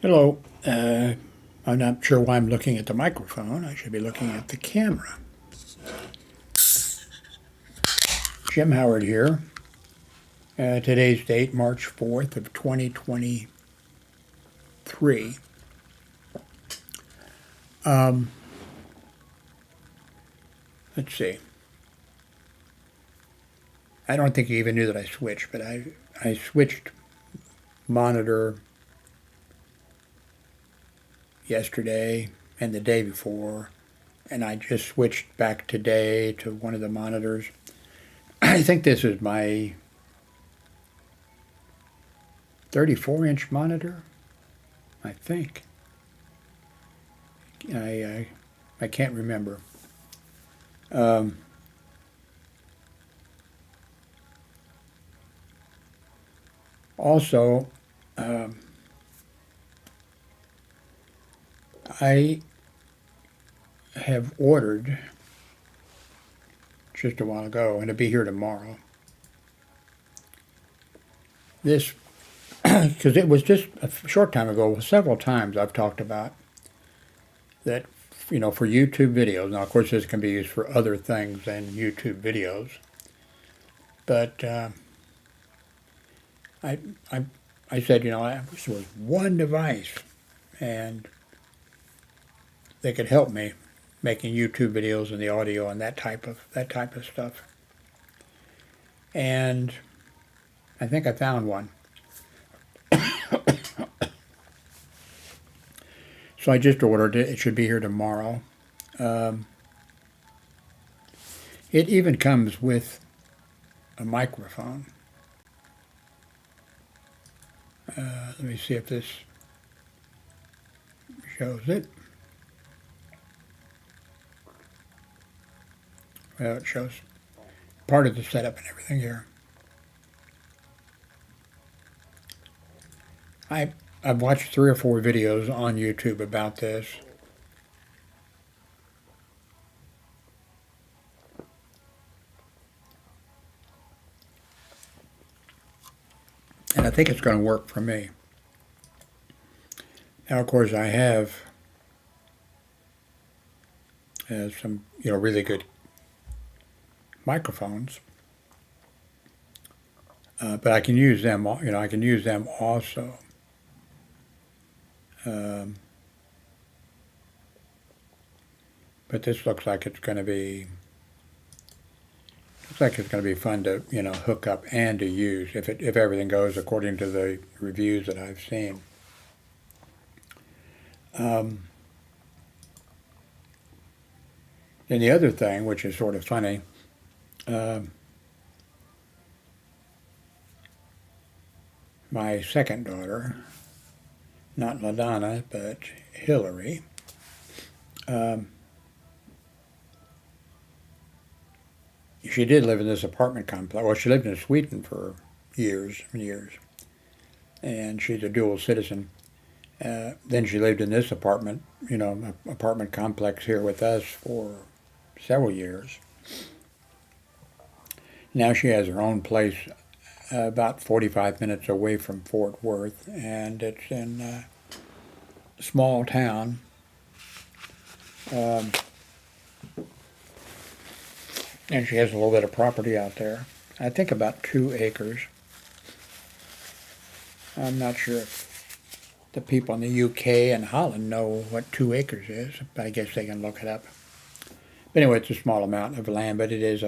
Hello. I'm not sure why I'm looking at the microphone. I should be looking at the camera. Jim Howard here. Today's date, March 4th of 2023. Let's see. I don't think you even knew that I switched, but I switched monitor yesterday and the day before, and I just switched back today to one of the monitors. I think this is my 34-inch monitor. I think. I can't remember. Um, Also, um, I have ordered just a while ago, and it'll be here tomorrow. This, because it was just a short time ago, several times I've talked about that, for YouTube videos. Now, of course, this can be used for other things than YouTube videos, but I, I, I said, I wish there was one device, and they could help me making YouTube videos and the audio and that type of stuff. And I think I found one. So I just ordered it. It should be here tomorrow. Um, it even comes with a microphone. Let me see if this shows it. Well, it shows part of the setup and everything here. I've watched 3 or 4 videos on YouTube about this. And I think it's going to work for me. Now, of course, I have some, really good microphones, but I can use them. I can use them also. Um, but this looks like it's going to be fun to hook up and to use if everything goes according to the reviews that I've seen. Um, and the other thing, which is sort of funny, my second daughter, not LaDonna, but Hillary, um, she did live in this apartment complex. Well, she lived in Sweden for years and years, and she's a dual citizen. Then she lived in this apartment complex here with us for several years. Now she has her own place about 45 minutes away from Fort Worth, and it's in a small town. Um, and she has a little bit of property out there. I think about 2 acres. I'm not sure if the people in the UK and Holland know what 2 acres is, but I guess they can look it up. But anyway, it's a small amount of land, but it is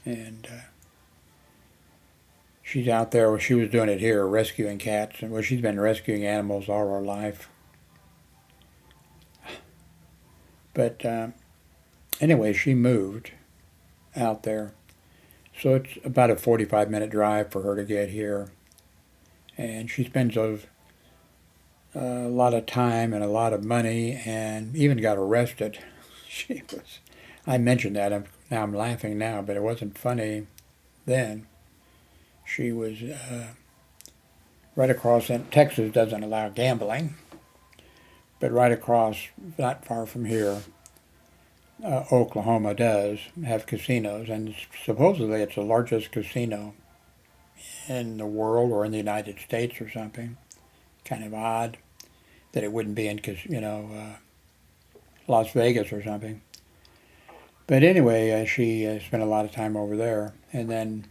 and she's out there. Well, she was doing it here, rescuing cats, and she's been rescuing animals all her life. But anyway, she moved out there, so it's about a 45-minute drive for her to get here, and she spends a lot of time and a lot of money, and even got arrested. I mentioned that. Now I'm laughing now, but it wasn't funny then. She was right across, and Texas doesn't allow gambling, but right across, not far from here, Oklahoma does have casinos, and supposedly it's the largest casino in the world or in the United States or something. Kind of odd. that it wouldn't be in, Las Vegas or something. But anyway, she spent a lot of time over there. And then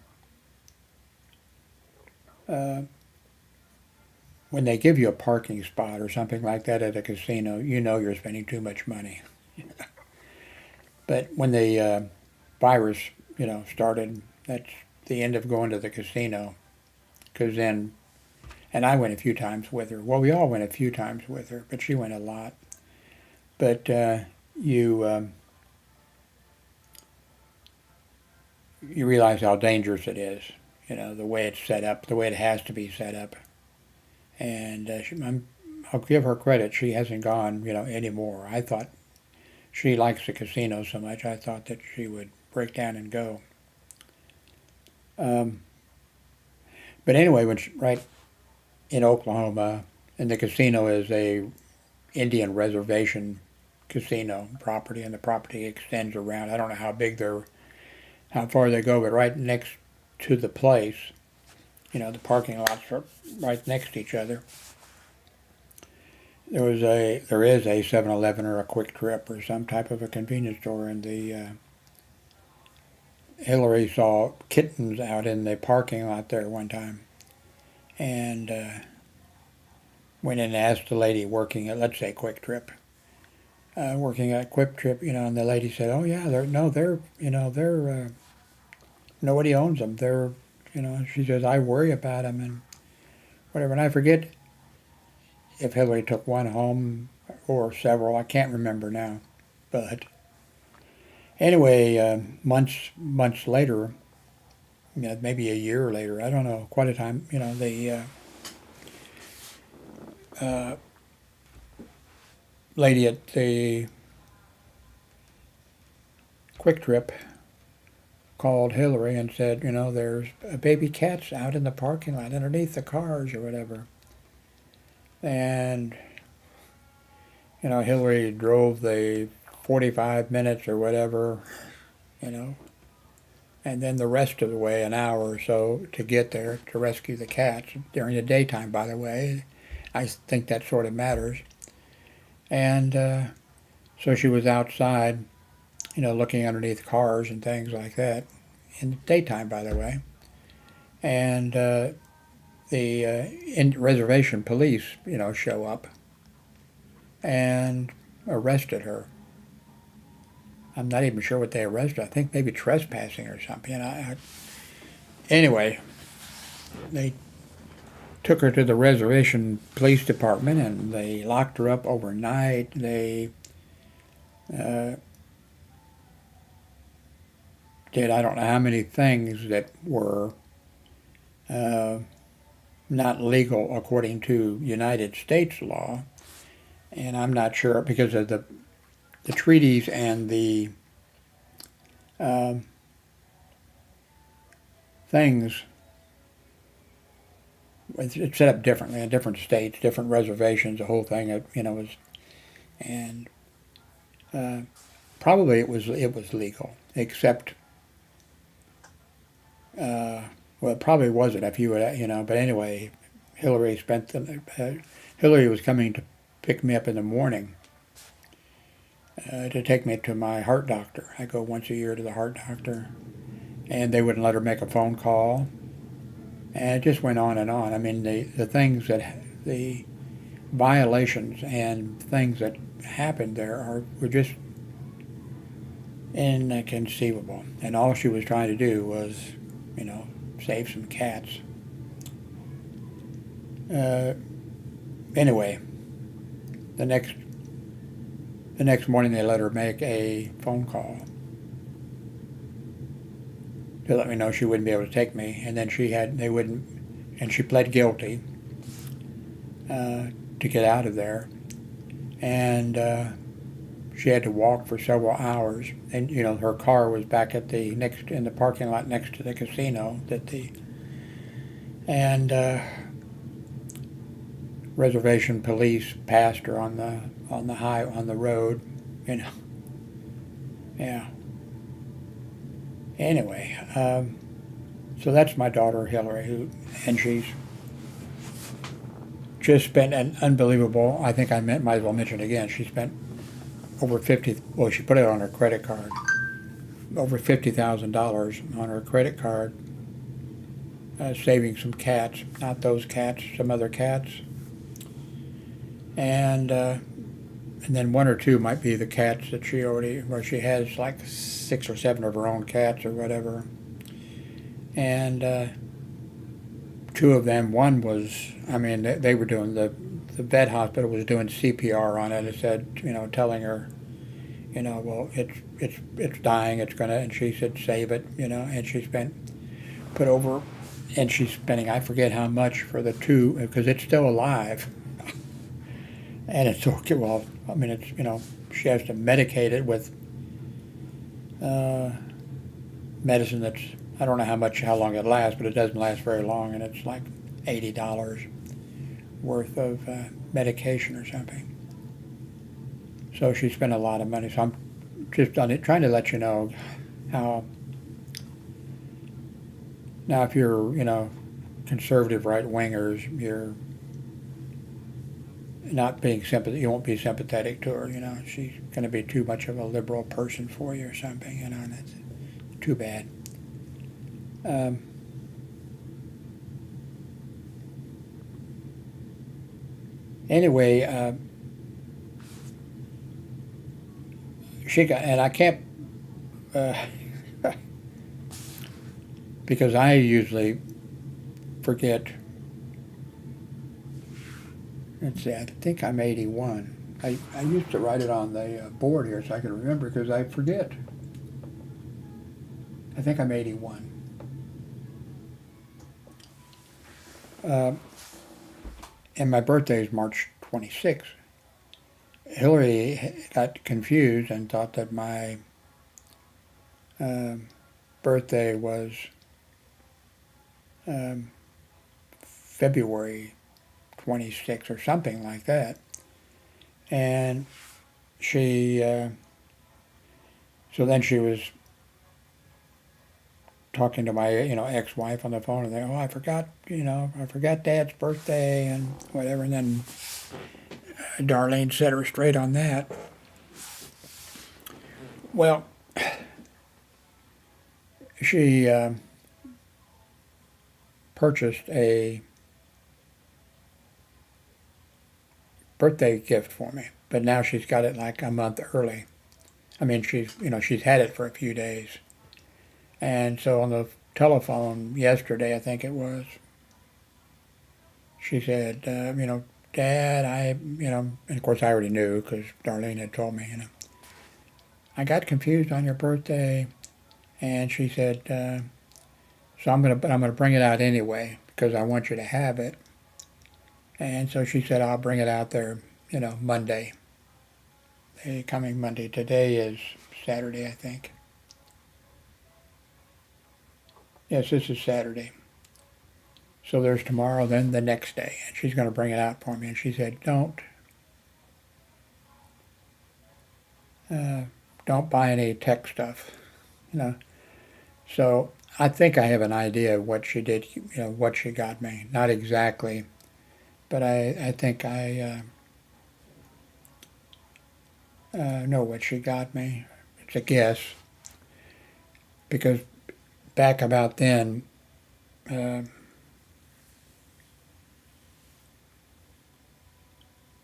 when they give you a parking spot or something like that at a casino, you know you're spending too much money. But when the virus, started, that's the end of going to the casino. Because then, and I went a few times with her. Well, we all went a few times with her, but she went a lot. But you realize how dangerous it is, the way it's set up, the way it has to be set up. And I'll give her credit, she hasn't gone, anymore. I thought she likes the casino so much, I thought that she would break down and go. But anyway, right in Oklahoma, and the casino is a Indian reservation casino property, and the property extends around. I don't know how far they go, but right next to the place, the parking lots are right next to each other. There is a 7-Eleven or a Quick Trip or some type of a convenience store, and Hillary saw kittens out in the parking lot there one time, and went in and asked the lady working at, let's say, Quick Trip, and the lady said, "Oh yeah, they're nobody owns them. They're, she says, I worry about them and whatever." And I forget if Hillary took one home or several. I can't remember now, but anyway, months later, maybe a year later, I don't know, quite a time, the lady at the Quick Trip called Hillary and said, there's baby cats out in the parking lot underneath the cars or whatever. And, Hillary drove the 45 minutes or whatever, and then the rest of the way, an hour or so, to get there to rescue the cats during the daytime, by the way. I think that sort of matters. And so she was outside, looking underneath cars and things like that, in the daytime, by the way. And the reservation police, show up and arrested her. I'm not even sure what they arrested. I think maybe trespassing or something. Anyway, they took her to the reservation police department and they locked her up overnight. They did I don't know how many things that were not legal according to United States law. And I'm not sure, because of the treaties and the things, it's set up differently in different states, different reservations, the whole thing, was, and probably it was legal, except, well, it probably wasn't if you would, but anyway, Hillary was coming to pick me up in the morning to take me to my heart doctor. I go once a year to the heart doctor, and they wouldn't let her make a phone call, and it just went on and on. I mean, the things the violations and things that happened there were just inconceivable, and all she was trying to do was, save some cats. Anyway, the next morning they let her make a phone call to let me know she wouldn't be able to take me, and then she pled guilty to get out of there, and she had to walk for several hours, and her car was back in the parking lot next to the casino and reservation police passed her on the road, yeah. Anyway, so that's my daughter Hillary, and she's just spent an unbelievable, I think I might as well mention it again, she spent over 50, well, she put it on her credit card, over $50,000 on her credit card, saving some cats, not those cats, some other cats. And then one or two might be the cats that she already, where she has like 6 or 7 of her own cats or whatever. And two of them, one was, I mean, they were doing, the vet hospital was doing CPR on it. It said, telling her, well, it's dying, it's gonna, and she said, save it, and she put over, and she's spending, I forget how much for the two, because it's still alive. And it's okay, well, I mean, it's, she has to medicate it with medicine that's, I don't know how long it lasts, but it doesn't last very long, and it's like $80 worth of medication or something. So she spent a lot of money. So I'm just on it, trying to let you know how, now if you're, conservative right-wingers, you're not being sympathetic, you won't be sympathetic to her, she's going to be too much of a liberal person for you or something, and that's too bad. Anyway, she got, and I can't, because I usually forget. Let's see, I think I'm 81. I used to write it on the board here so I can remember, because I forget. I think I'm 81. And my birthday is March 26th. Hillary got confused and thought that my birthday was February 26th or something like that. And she, so then she was talking to my, ex-wife on the phone, and they, I forgot Dad's birthday and whatever. And then Darlene set her straight on that. Well, she purchased a birthday gift for me, but now she's got it like a month early. I mean, she's had it for a few days. And so on the telephone yesterday, I think it was, she said, Dad, and of course I already knew because Darlene had told me, I got confused on your birthday, and she said, so I'm gonna bring it out anyway because I want you to have it. And so she said, I'll bring it out there, Monday, coming Monday. Today is Saturday, I think. Yes, this is Saturday. So there's tomorrow, then the next day, and she's going to bring it out for me. And she said, don't buy any tech stuff, So I think I have an idea of what she did, what she got me. Not exactly, but I think I know what she got me. It's a guess, because back about then,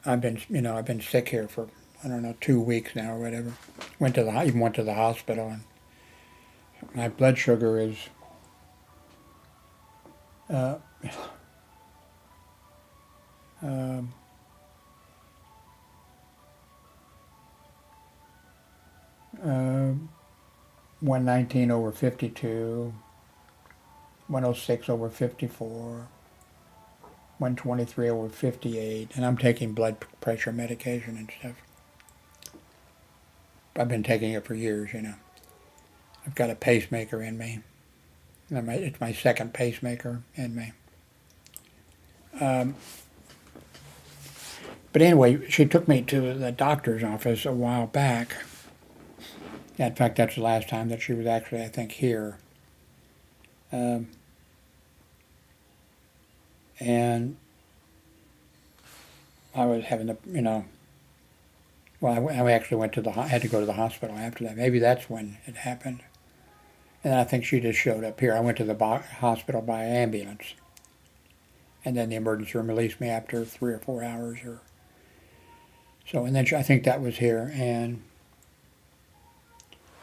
I've been sick here for, I don't know, 2 weeks now or whatever. Even went to the hospital, and my blood sugar is 119 over 52, 106 over 54, 123 over 58, and I'm taking blood pressure medication and stuff. I've been taking it for years, I've got a pacemaker in me. It's my second pacemaker in me. But anyway, she took me to the doctor's office a while back. In fact, that's the last time that she was actually, I think, here. And I was having to, well, I actually went to had to go to the hospital after that. Maybe that's when it happened. And I think she just showed up here. I went to the hospital by ambulance. And then the emergency room released me after 3 or 4 hours or so. And then I think that was here.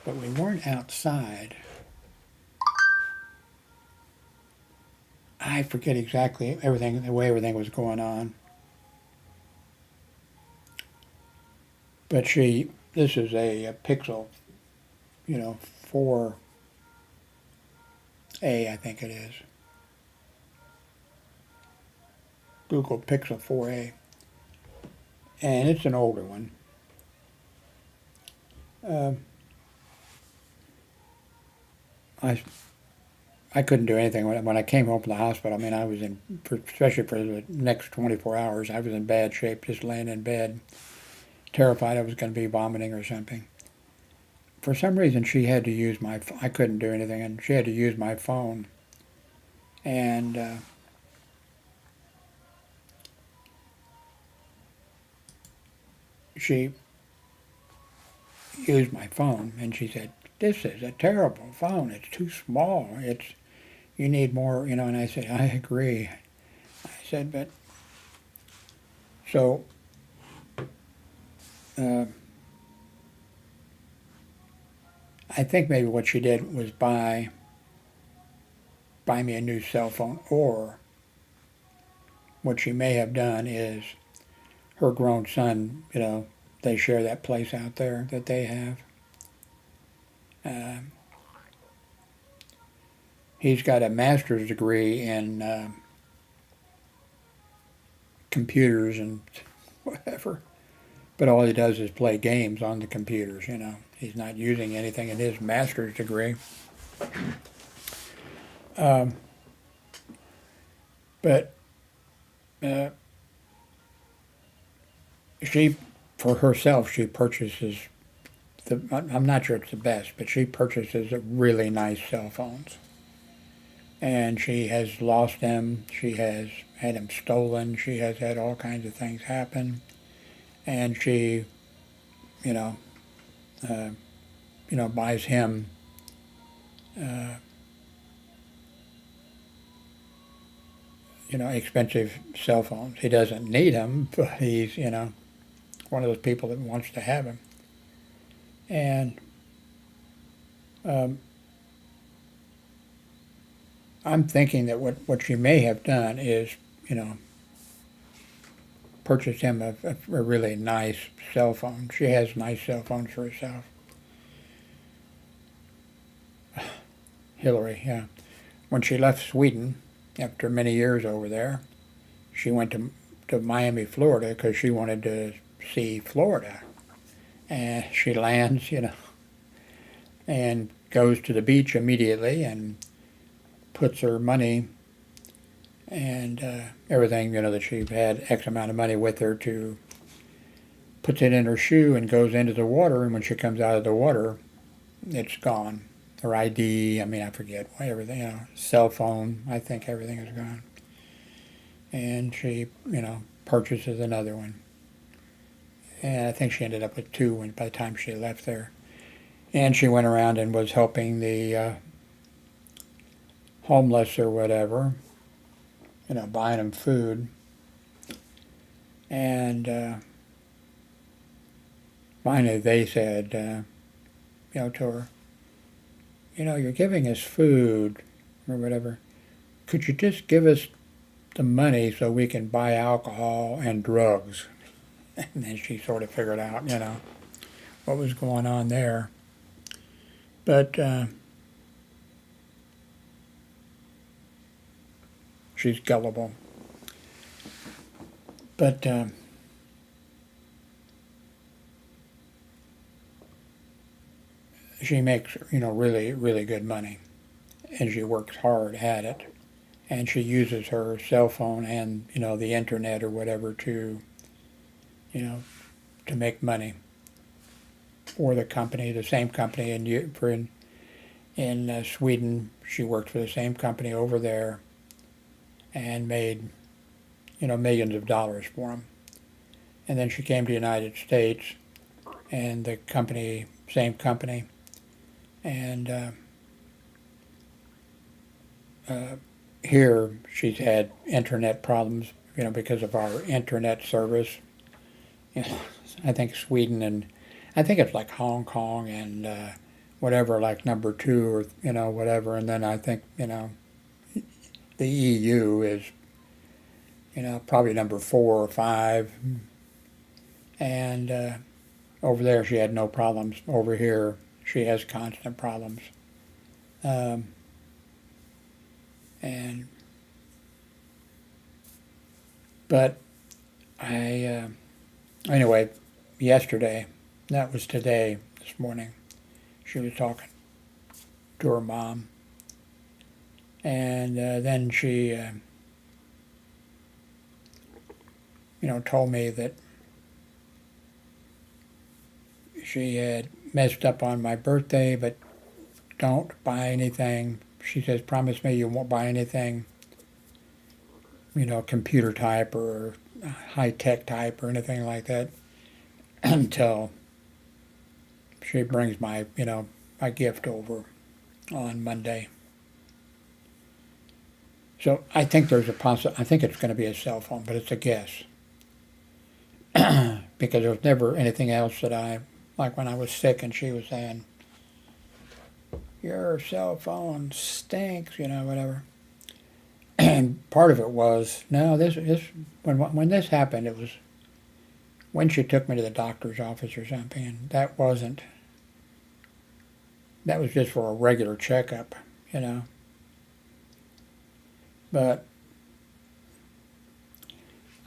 But we weren't outside. I forget exactly the way everything was going on. But this is a Pixel, 4A, I think it is. Google Pixel 4A. And it's an older one. I couldn't do anything when I came home from the hospital. I mean, I was especially for the next 24 hours, I was in bad shape, just laying in bed, terrified I was going to be vomiting or something. For some reason, she had to use I couldn't do anything, and she had to use my phone. And she used my phone, and she said, "This is a terrible phone. It's too small. You need more, And I said, "I agree." I said, "But so." I think maybe what she did was buy me a new cell phone, or what she may have done is her grown son, they share that place out there that they have. He's got a master's degree in computers and whatever, but all he does is play games on the computers, He's not using anything in his master's degree. But for herself, she purchases I'm not sure it's the best, but she purchases really nice cell phones. And she has lost them. She has had them stolen. She has had all kinds of things happen. And she, buys him expensive cell phones. He doesn't need them, but he's, one of those people that wants to have them. And I'm thinking that what she may have done is, purchase him a really nice cell phone. She has nice cell phones for herself. Hillary, yeah. When she left Sweden, after many years over there, she went to Miami, Florida, because she wanted to see Florida. And she lands, and goes to the beach immediately and puts her money and everything, that she had X amount of money with her, puts it in her shoe and goes into the water. And when she comes out of the water, it's gone. Her ID, I forget, everything, cell phone, I think everything is gone. And she, purchases another one. And I think she ended up with 2 by the time she left there. And she went around and was helping the homeless or whatever, buying them food. And finally they said, to her, you're giving us food or whatever. Could you just give us the money so we can buy alcohol and drugs? And then she sort of figured out, what was going on there. But she's gullible. But she makes, really, really good money. And she works hard at it. And she uses her cell phone and, the internet or whatever to make money for the company, the same company. In Sweden, she worked for the same company over there and made, millions of dollars for them. and then she came to the United States, and the company, same company, and here she's had internet problems, because of our internet service. I think Sweden and I think it's like Hong Kong and whatever, like number 2 or whatever, and then I think the EU is probably number 4 or 5, and over there she had no problems. Over here she has constant problems, and but I anyway, yesterday, that was today, this morning, she was talking to her mom, and then she told me that she had messed up on my birthday, but don't buy anything. She says, promise me you won't buy anything, computer type or high-tech type or anything like that until she brings my, my gift over on Monday. So I think there's I think it's going to be a cell phone, but it's a guess. Because there's never anything else that like when I was sick and she was saying, your cell phone stinks, whatever. And part of it was, no, when this happened, it was when she took me to the doctor's office or something, and that was just for a regular checkup, But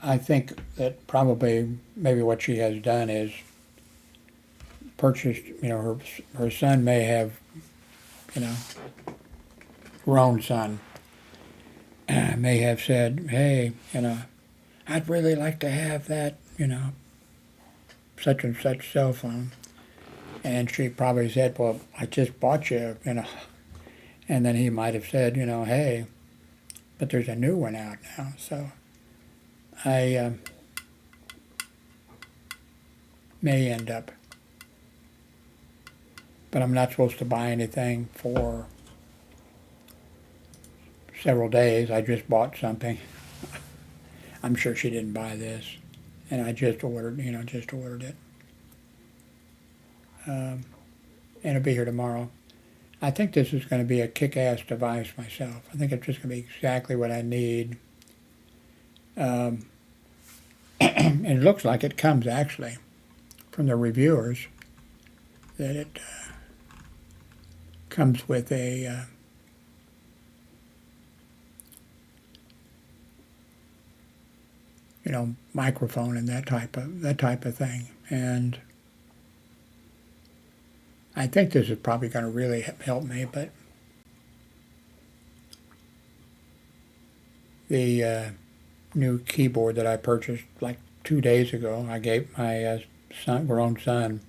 I think that probably maybe what she has done is purchased, her son may have, grown son, may have said, hey, I'd really like to have that, such and such cell phone. And she probably said, well, I just bought you, And then he might have said, hey, but there's a new one out now. So I may end up. But I'm not supposed to buy anything for several days. I just bought something. I'm sure she didn't buy this. And I just ordered, it. And it'll be here tomorrow. I think this is going to be a kick-ass device myself. I think it's just going to be exactly what I need. And it looks like it comes, actually, from the reviewers, that it comes with a microphone and that type of thing. And I think this is probably going to really help me, but the new keyboard that I purchased like 2 days ago, I gave my grown son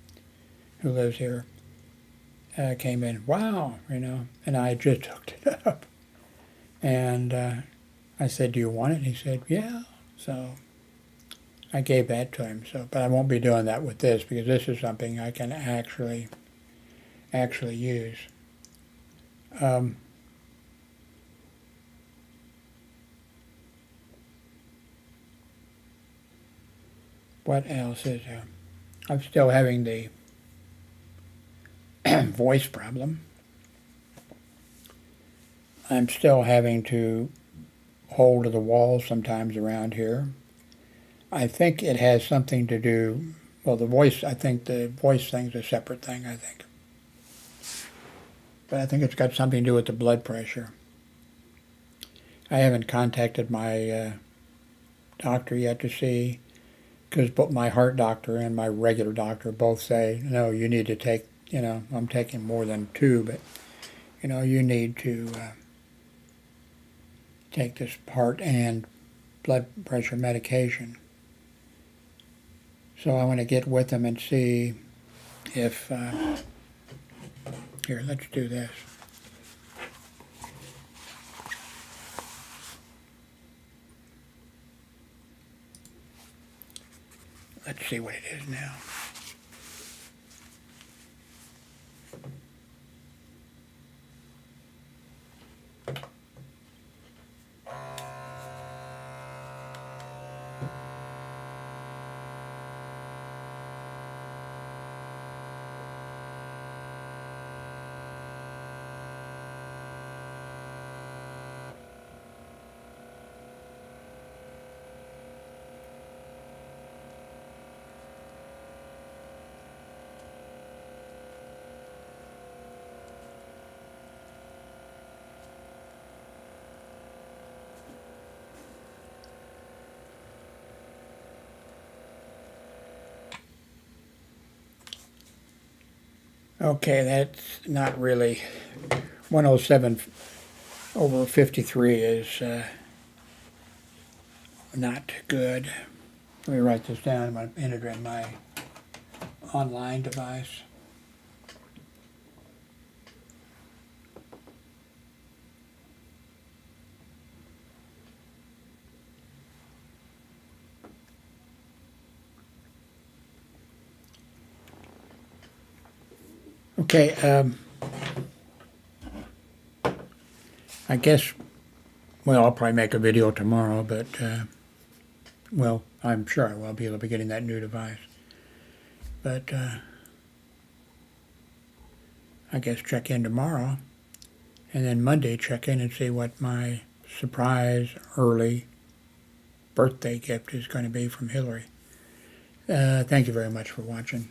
who lives here, came in, wow, and I just hooked it up. And I said, do you want it? And he said, yeah. So I gave that to him. But I won't be doing that with this, because this is something I can actually use. What else is there? I'm still having the voice problem. I'm still having to hold to the wall sometimes around here. I think it has something to do, well, I think the voice thing's a separate thing, I think. But I think it's got something to do with the blood pressure. I haven't contacted my doctor yet to see, because both my heart doctor and my regular doctor both say, no, you need to take, I'm taking more than 2, but, you need to take this heart and blood pressure medication. So I want to get with them and see if, here, let's do this. Let's see what it is now. Okay, that's not really 107 over 53 is not good. Let me write this down. I'm going to enter it in my online device. Okay, I guess, well, I'll probably make a video tomorrow, but, well, I'm sure I will be able to be getting that new device. But, I guess check in tomorrow, and then Monday check in and see what my surprise early birthday gift is going to be from Hillary. Thank you very much for watching.